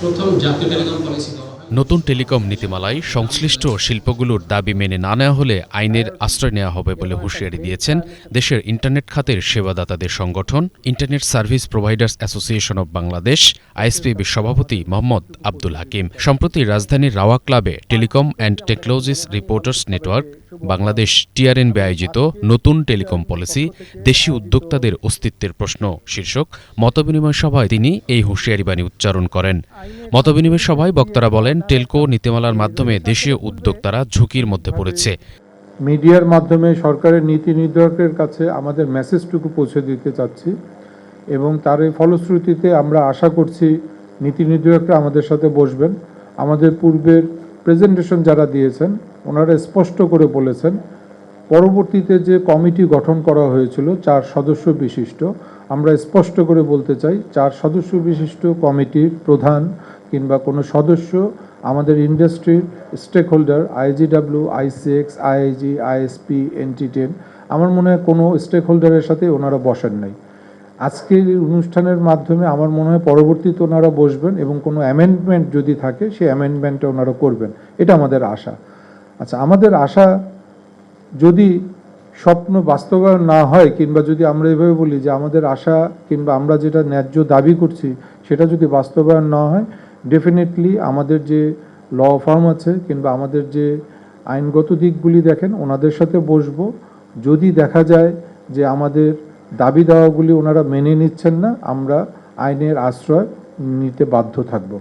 প্রথম জাতীয় telecom policy করা হয়। নতুন টেলিকম নীতিমালায় সংশ্লিষ্ট শিল্পগুলোর দাবি মেনে না নেওয়া হলে আইনের আশ্রয় নেওয়া হবে বলে হুঁশিয়ারি দিয়েছেন দেশের ইন্টারনেট খাতের সেবাদাতাদের সংগঠন internet service providers association of Bangladesh আইএসপিবির সভাপতি মোহাম্মদ আব্দুল হাকিম। সম্প্রতি রাজধানীর রাওয়া ক্লাবে telecom and technologies reporters network Bangladesh TRNB আয়োজিত নতুন টেলিকম পলিসি দেশি উদ্যোক্তাদের অস্তিত্বের প্রশ্ন শীর্ষক মতবিনিময় সভায় তিনি এই হুঁশিয়ারি বাণী উচ্চারণ করেন। মতবিনিময় সভায় বক্তারা বলেন, টেলকো নীতিমালার মাধ্যমে দেশীয় উদ্যোক্তারা ঝুঁকির মধ্যে পড়েছে। মিডিয়ার মাধ্যমে সরকারের নীতি নির্ধারকের কাছে আমাদের মেসেজটুকু পৌঁছে দিতে চাচ্ছি এবং তার এই ফলশ্রুতিতে আমরা আশা করছি নীতি নির্ধারকরা আমাদের সাথে বসবেন। আমাদের পূর্বের প্রেজেন্টেশন যারা দিয়েছেন ওনারা স্পষ্ট করে বলেছেন পরবর্তীতে যে কমিটি গঠন করা হয়েছিল 4 সদস্য বিশিষ্ট, আমরা স্পষ্ট করে বলতে চাই 4 সদস্য বিশিষ্ট কমিটির প্রধান কিংবা কোনো সদস্য আমাদের ইন্ডাস্ট্রির stakeholder IGW, ICX, IIG, ISP, এনটি10 আমার মনে হয় কোনো স্টেক হোল্ডারের সাথে ওনারা বসেন নাই। আজকের অনুষ্ঠানের মাধ্যমে আমার মনে হয় পরবর্তীতে ওনারা বসবেন এবং কোনো অ্যামেন্ডমেন্ট যদি থাকে সেই অ্যামেন্ডমেন্টটা ওনারা করবেন, এটা আমাদের আশা। আচ্ছা, আমাদের আশা যদি স্বপ্ন বাস্তবায়ন না হয় কিংবা যদি আমরা এভাবে বলি যে আমাদের আশা কিংবা আমরা যেটা ন্যায্য দাবি করছি সেটা যদি বাস্তবায়ন না হয়, ডেফিনেটলি আমাদের যে ল ফার্ম আছে কিংবা আমাদের যে আইনগত দিকগুলি দেখেন ওনাদের সাথে বসবো। যদি দেখা যায় যে আমাদের দাবি দাওয়াগুলি ওনারা মেনে নিচ্ছেন না, আমরা আইনের আশ্রয় নিতে বাধ্য থাকব।